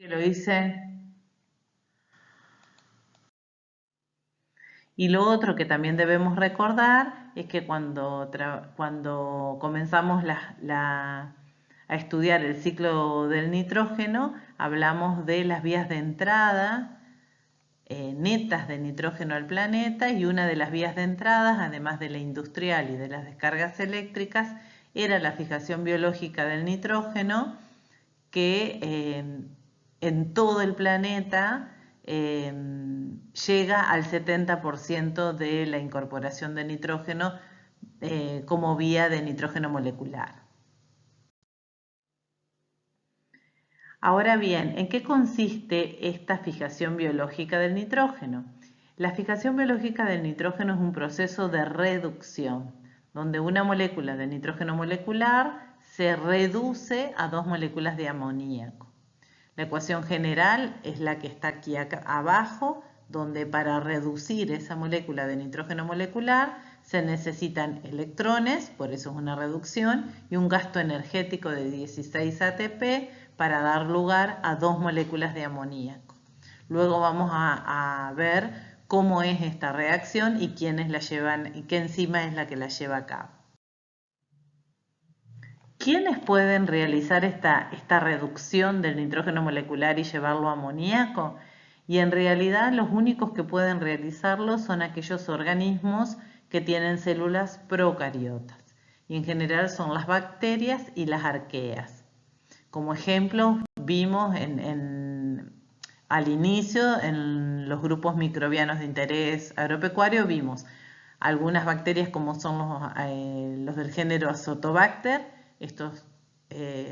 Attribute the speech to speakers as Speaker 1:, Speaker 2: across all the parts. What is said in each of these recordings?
Speaker 1: que lo hice. Y lo otro que también debemos recordar es que cuando comenzamos a estudiar el ciclo del nitrógeno, hablamos de las vías de entrada netas de nitrógeno al planeta, y una de las vías de entrada, además de la industrial y de las descargas eléctricas, era la fijación biológica del nitrógeno, que en todo el planeta llega al 70% de la incorporación de nitrógeno como vía de nitrógeno molecular. Ahora bien, ¿en qué consiste esta fijación biológica del nitrógeno? La fijación biológica del nitrógeno es un proceso de reducción, donde una molécula de nitrógeno molecular se reduce a 2 moléculas de amoníaco. La ecuación general es la que está aquí abajo, donde para reducir esa molécula de nitrógeno molecular se necesitan electrones, por eso es una reducción, y un gasto energético de 16 ATP para dar lugar a 2 moléculas de amoníaco. Luego vamos a ver cómo es esta reacción y quiénes la llevan y qué enzima es la que la lleva a cabo. ¿Quiénes pueden realizar esta reducción del nitrógeno molecular y llevarlo a amoníaco? Y en realidad los únicos que pueden realizarlo son aquellos organismos que tienen células procariotas. Y en general son las bacterias y las arqueas. Como ejemplo, vimos al inicio en los grupos microbianos de interés agropecuario, vimos algunas bacterias como son los del género Azotobacter. Estos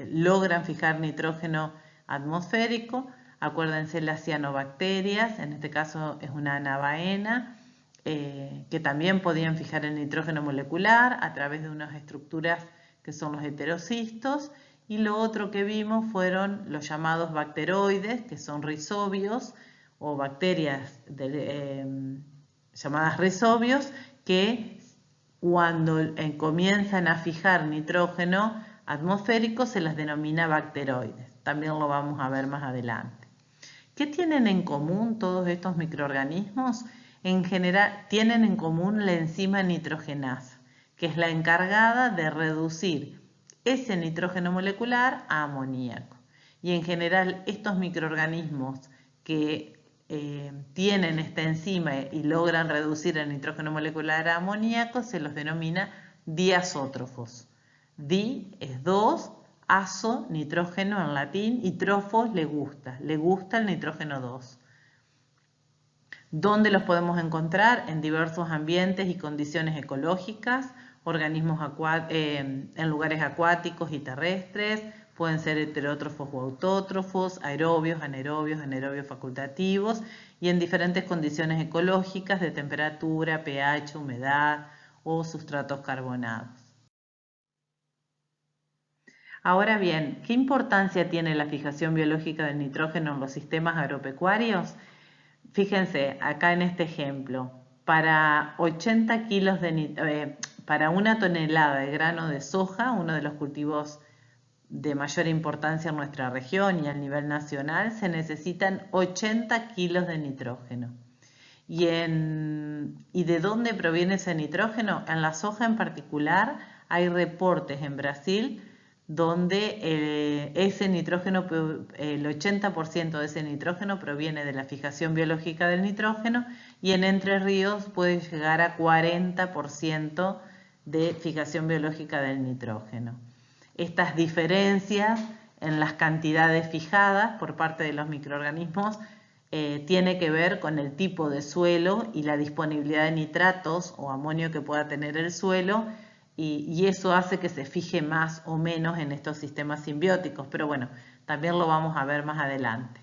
Speaker 1: logran fijar nitrógeno atmosférico. Acuérdense las cianobacterias, en este caso es una anabaena, que también podían fijar el nitrógeno molecular a través de unas estructuras que son los heterocistos. Y lo otro que vimos fueron los llamados bacteroides, que son rizobios o bacterias llamadas rizobios, que cuando comienzan a fijar nitrógeno atmosférico se las denomina bacteroides. También lo vamos a ver más adelante. ¿Qué tienen en común todos estos microorganismos? En general tienen en común la enzima nitrogenasa, que es la encargada de reducir ese nitrógeno molecular a amoníaco. Y en general estos microorganismos que tienen esta enzima y logran reducir el nitrógeno molecular a amoníaco se los denomina diazótrofos. Di es 2, azo, nitrógeno en latín, y trofos le gusta el nitrógeno 2. ¿Dónde los podemos encontrar? En diversos ambientes y condiciones ecológicas, organismos en lugares acuáticos y terrestres, pueden ser heterótrofos o autótrofos, aerobios, anaerobios facultativos, y en diferentes condiciones ecológicas de temperatura, pH, humedad o sustratos carbonados. Ahora bien, ¿qué importancia tiene la fijación biológica del nitrógeno en los sistemas agropecuarios? Fíjense, acá en este ejemplo, para 80 kilos para una tonelada de grano de soja, uno de los cultivos de mayor importancia en nuestra región y a nivel nacional, se necesitan 80 kilos de nitrógeno. ¿Y de dónde proviene ese nitrógeno? En la soja en particular hay reportes en Brasil donde ese nitrógeno, el 80% de ese nitrógeno proviene de la fijación biológica del nitrógeno, y en Entre Ríos puede llegar a 40% de fijación biológica del nitrógeno. Estas diferencias en las cantidades fijadas por parte de los microorganismos tiene que ver con el tipo de suelo y la disponibilidad de nitratos o amonio que pueda tener el suelo, y eso hace que se fije más o menos en estos sistemas simbióticos, pero bueno, también lo vamos a ver más adelante.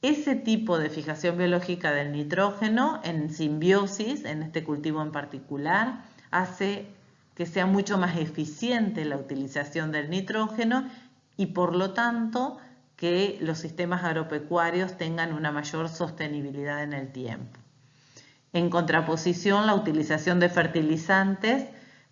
Speaker 1: Ese tipo de fijación biológica del nitrógeno en simbiosis, en este cultivo en particular, hace que sea mucho más eficiente la utilización del nitrógeno y por lo tanto que los sistemas agropecuarios tengan una mayor sostenibilidad en el tiempo. En contraposición, la utilización de fertilizantes,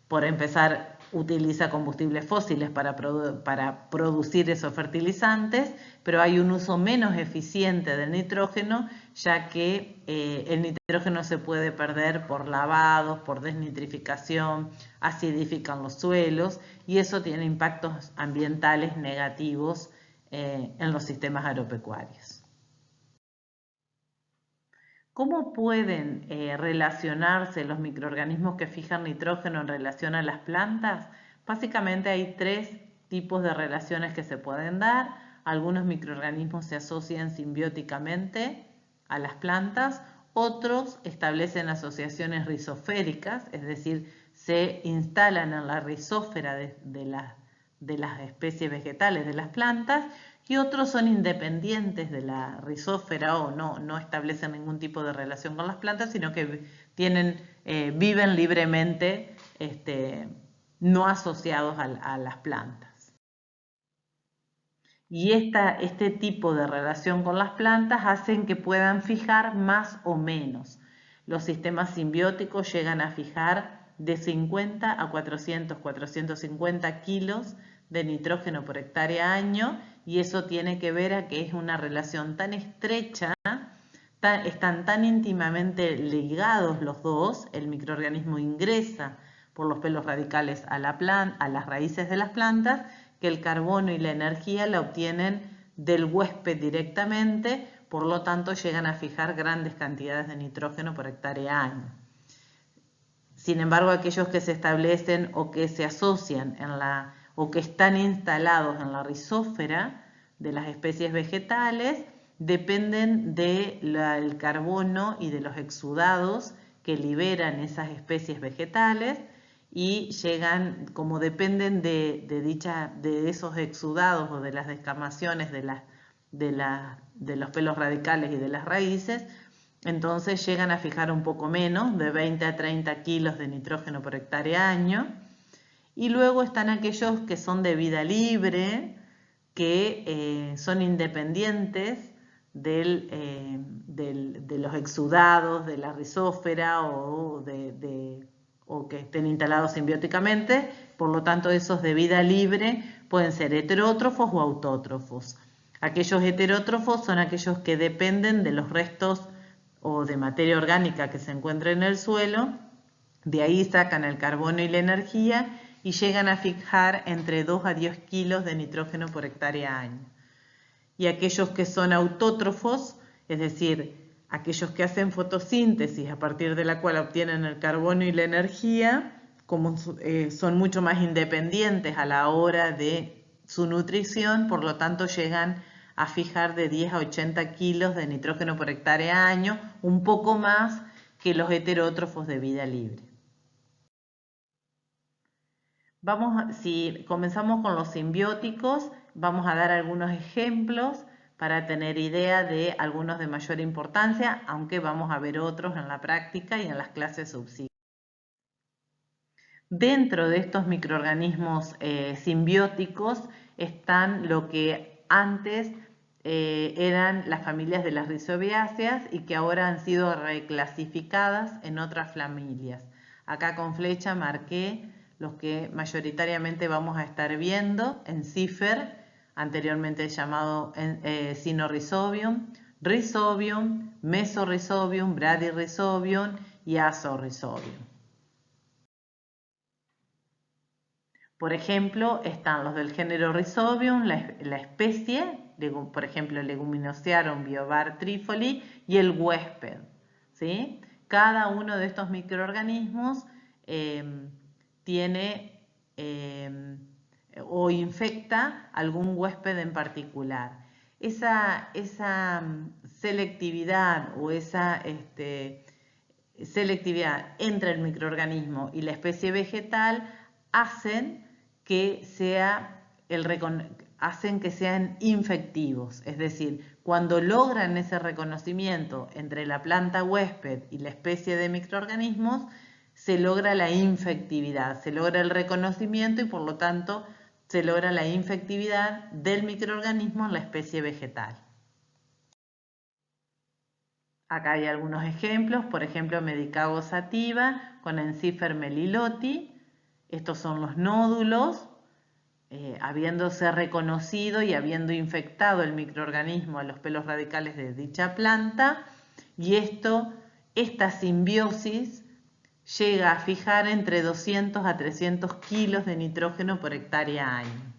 Speaker 1: por empezar, utiliza combustibles fósiles para producir esos fertilizantes, pero hay un uso menos eficiente del nitrógeno, ya que el nitrógeno se puede perder por lavados, por desnitrificación, acidifican los suelos y eso tiene impactos ambientales negativos en los sistemas agropecuarios. ¿Cómo pueden relacionarse los microorganismos que fijan nitrógeno en relación a las plantas? Básicamente hay tres tipos de relaciones que se pueden dar. Algunos microorganismos se asocian simbióticamente a las plantas, otros establecen asociaciones rizoféricas, es decir, se instalan en la rizósfera de las especies vegetales de las plantas, y otros son independientes de la rizósfera o no establecen ningún tipo de relación con las plantas, sino que viven libremente, no asociados a las plantas. Y este tipo de relación con las plantas hacen que puedan fijar más o menos. Los sistemas simbióticos llegan a fijar de 50 a 450 kilos de nitrógeno por hectárea año, y eso tiene que ver a que es una relación tan estrecha, están tan íntimamente ligados los dos, el microorganismo ingresa por los pelos radicales a las raíces de las plantas, que el carbono y la energía la obtienen del huésped directamente, por lo tanto llegan a fijar grandes cantidades de nitrógeno por hectárea año. Sin embargo, aquellos que se establecen o que se asocian o que están instalados en la rizósfera de las especies vegetales dependen del carbono y de los exudados que liberan esas especies vegetales, y llegan, como dependen de esos exudados o de las descamaciones de los pelos radicales y de las raíces, entonces llegan a fijar un poco menos, de 20 a 30 kilos de nitrógeno por hectárea año. Y luego están aquellos que son de vida libre, que son independientes de los exudados de la rizósfera o que estén instalados simbióticamente. Por lo tanto, esos de vida libre pueden ser heterótrofos o autótrofos. Aquellos heterótrofos son aquellos que dependen de los restos o de materia orgánica que se encuentra en el suelo, de ahí sacan el carbono y la energía y llegan a fijar entre 2 a 10 kilos de nitrógeno por hectárea año. Y aquellos que son autótrofos, es decir, aquellos que hacen fotosíntesis a partir de la cual obtienen el carbono y la energía, como son mucho más independientes a la hora de su nutrición, por lo tanto llegan a fijar de 10 a 80 kilos de nitrógeno por hectárea año, un poco más que los heterótrofos de vida libre. Si comenzamos con los simbióticos, vamos a dar algunos ejemplos para tener idea de algunos de mayor importancia, aunque vamos a ver otros en la práctica y en las clases subsiguientes. Dentro de estos microorganismos simbióticos están lo que antes eran las familias de las rizobiáceas y que ahora han sido reclasificadas en otras familias. Acá con flecha marqué los que mayoritariamente vamos a estar viendo: Encifer, anteriormente llamado Cynorhizobium, Rhizobium, Mesorhizobium, Bradyrhizobium y Azorhizobium. Por ejemplo, están los del género Rhizobium, la especie, por ejemplo, Leguminosarum biovar trifoli, y el huésped, ¿sí? Cada uno de estos microorganismos tiene o infecta algún huésped en particular. Esa selectividad o esa selectividad entre el microorganismo y la especie vegetal hacen que sean infectivos, es decir, cuando logran ese reconocimiento entre la planta huésped y la especie de microorganismos, se logra la infectividad, se logra el reconocimiento y por lo tanto se logra la infectividad del microorganismo en la especie vegetal. Acá hay algunos ejemplos, por ejemplo, Medicago sativa con Encifer meliloti, Estos son los nódulos, habiéndose reconocido y habiendo infectado el microorganismo a los pelos radicales de dicha planta, y esta simbiosis llega a fijar entre 200 a 300 kilos de nitrógeno por hectárea año.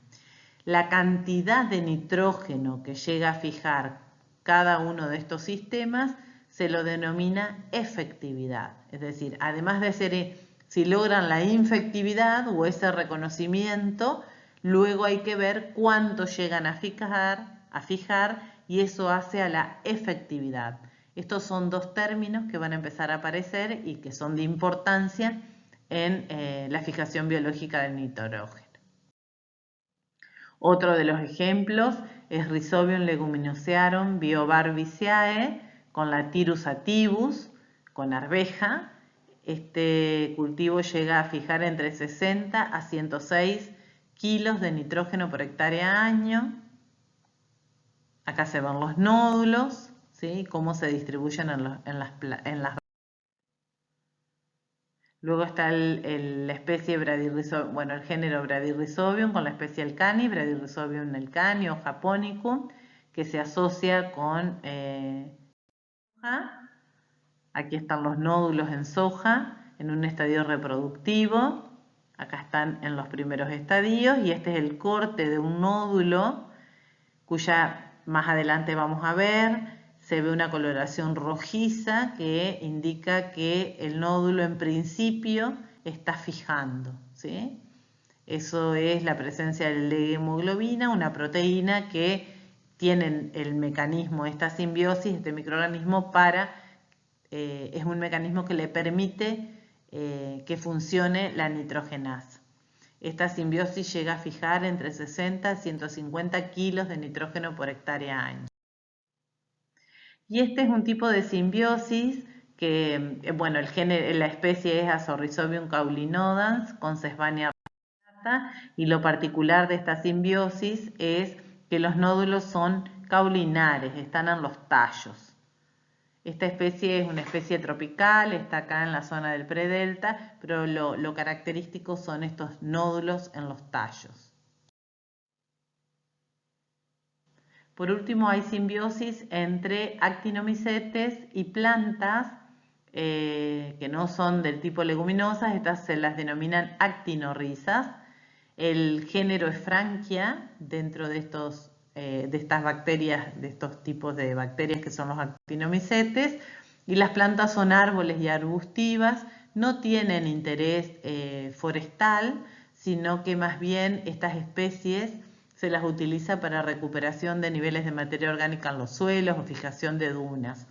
Speaker 1: La cantidad de nitrógeno que llega a fijar cada uno de estos sistemas se lo denomina efectividad. Es decir, además de ser si logran la infectividad o ese reconocimiento, luego hay que ver cuánto llegan a fijar y eso hace a la efectividad. Estos son dos términos que van a empezar a aparecer y que son de importancia en la fijación biológica del nitrógeno. Otro de los ejemplos es Rhizobium leguminosarum biobarbiceae con la Tyrus sativus, con arveja. Este cultivo llega a fijar entre 60 a 106 kilos de nitrógeno por hectárea año. Acá se ven los nódulos, ¿sí? Cómo se distribuyen en las. Luego está la especie Bradyrhizobium, bueno, el género Bradyrhizobium con la especie Elcani, Bradyrhizobium elcani o japonicum, que se asocia con soja. Aquí están los nódulos en soja, en un estadio reproductivo. Acá están en los primeros estadios y este es el corte de un nódulo, cuya más adelante vamos a ver. Se ve una coloración rojiza que indica que el nódulo en principio está fijando, ¿sí? Eso es la presencia de hemoglobina, una proteína que tiene el mecanismo, esta simbiosis, este microorganismo es un mecanismo que le permite que funcione la nitrogenasa. Esta simbiosis llega a fijar entre 60 y 150 kilos de nitrógeno por hectárea año. Y este es un tipo de simbiosis que, bueno, la especie es Azorhizobium caulinodans con Sesbania rata, y lo particular de esta simbiosis es que los nódulos son caulinares, están en los tallos. Esta especie es una especie tropical, está acá en la zona del predelta, pero lo característico son estos nódulos en los tallos. Por último, hay simbiosis entre actinomicetes y plantas que no son del tipo leguminosas. Estas se las denominan actinorrizas. El género es Frankia dentro de estas bacterias, de estos tipos de bacterias que son los actinomicetes. Y las plantas son árboles y arbustivas, no tienen interés forestal, sino que más bien estas especies se las utiliza para recuperación de niveles de materia orgánica en los suelos o fijación de dunas.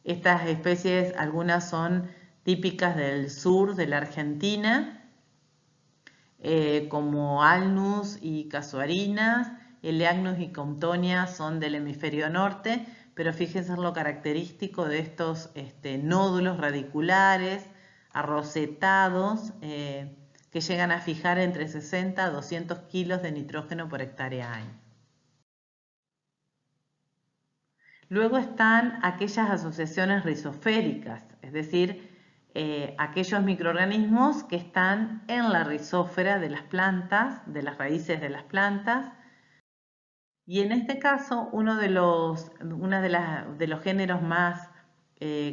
Speaker 1: Estas especies, algunas son típicas del sur de la Argentina, como Alnus y Casuarinas. Eleagnus y Comptonia son del hemisferio norte, pero fíjense en lo característico de estos nódulos radiculares, arrocetados, que llegan a fijar entre 60 a 200 kilos de nitrógeno por hectárea año. Luego están aquellas asociaciones rizoféricas, es decir, aquellos microorganismos que están en la rizósfera de las plantas, de las raíces de las plantas. Y en este caso, uno de los géneros más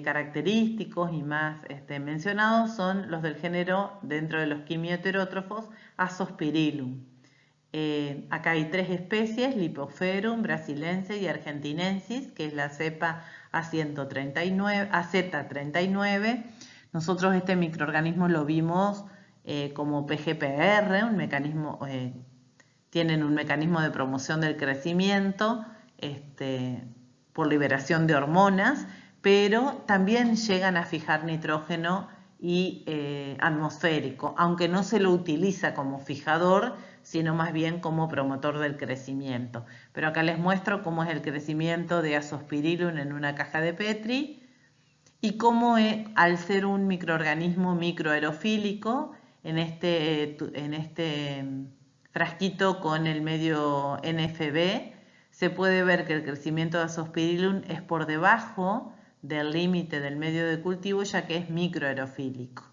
Speaker 1: característicos y más mencionados son los del género, dentro de los quimioheterótrofos, Azospirillum. Acá hay tres especies, Lipophorum, brasilense y argentinensis, que es la cepa AZ39. Nosotros este microorganismo lo vimos como PGPR, tienen un mecanismo de promoción del crecimiento por liberación de hormonas, pero también llegan a fijar nitrógeno y atmosférico, aunque no se lo utiliza como fijador, sino más bien como promotor del crecimiento. Pero acá les muestro cómo es el crecimiento de Azospirillum en una caja de Petri y cómo al ser un microorganismo microaerofílico, en este frasquito con el medio NFB, se puede ver que el crecimiento de Azospirillum es por debajo del límite del medio de cultivo, ya que es microaerofílico.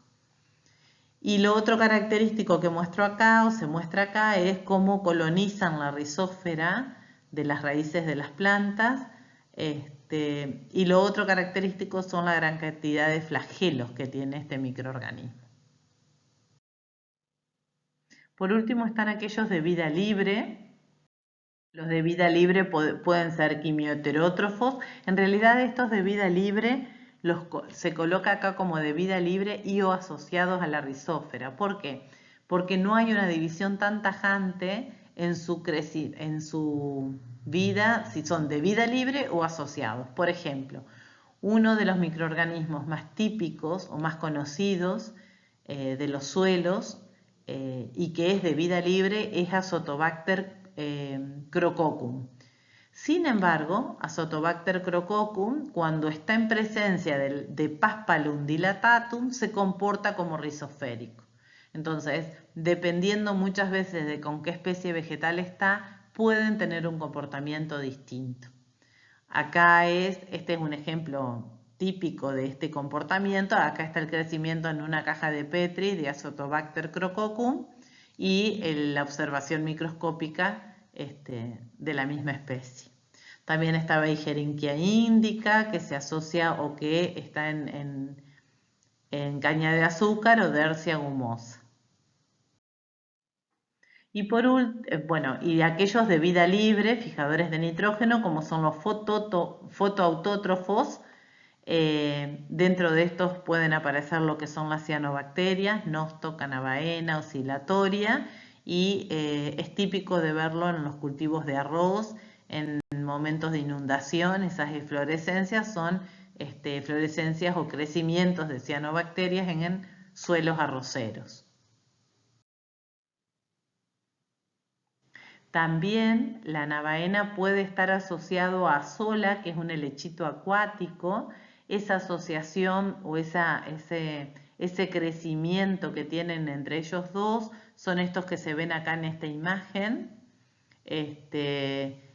Speaker 1: Y lo otro característico que muestro acá o se muestra acá es cómo colonizan la rizósfera de las raíces de las plantas. Y lo otro característico son la gran cantidad de flagelos que tiene este microorganismo. Por último están aquellos de vida libre. Los de vida libre pueden ser quimioterótrofos. En realidad estos de vida libre se coloca acá como de vida libre y o asociados a la rizósfera. ¿Por qué? Porque no hay una división tan tajante en su vida, si son de vida libre o asociados. Por ejemplo, uno de los microorganismos más típicos o más conocidos de los suelos y que es de vida libre es Azotobacter crococcum. Sin embargo, Azotobacter crococcum, cuando está en presencia de Paspalum dilatatum, se comporta como rizosférico. Entonces, dependiendo muchas veces de con qué especie vegetal está, pueden tener un comportamiento distinto. Acá este es un ejemplo típico de este comportamiento. Acá está el crecimiento en una caja de Petri de Azotobacter crococcum y la observación microscópica de la misma especie. También está Beijeringia indica, que se asocia o que está en caña de azúcar, o Dersia gumosa. Y por último, y aquellos de vida libre, fijadores de nitrógeno, como son los fotoautótrofos. Dentro de estos pueden aparecer lo que son las cianobacterias, Nosto, Cannabaena, oscilatoria, y es típico de verlo en los cultivos de arroz en momentos de inundación. Esas eflorescencias son eflorescencias o crecimientos de cianobacterias en suelos arroceros. También la navaena puede estar asociado a sola, que es un helechito acuático. Esa asociación o ese crecimiento que tienen entre ellos dos son estos que se ven acá en esta imagen.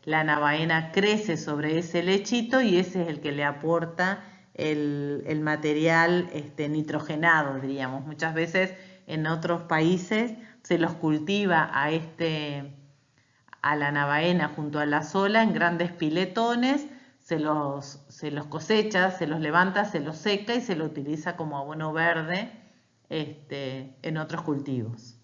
Speaker 1: La navaena crece sobre ese helechito y ese es el que le aporta el material nitrogenado, diríamos. Muchas veces en otros países se los cultiva a la navaena junto a la sola en grandes piletones, se los cosecha, se los levanta, se los seca y se lo utiliza como abono verde en otros cultivos.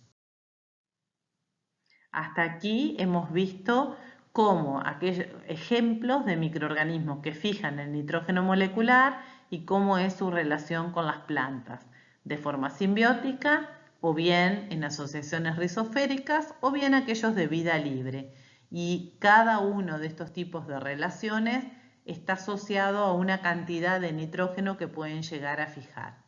Speaker 1: Hasta aquí hemos visto cómo aquellos ejemplos de microorganismos que fijan el nitrógeno molecular y cómo es su relación con las plantas, de forma simbiótica o bien en asociaciones rizosféricas o bien aquellos de vida libre. Y cada uno de estos tipos de relaciones está asociado a una cantidad de nitrógeno que pueden llegar a fijar.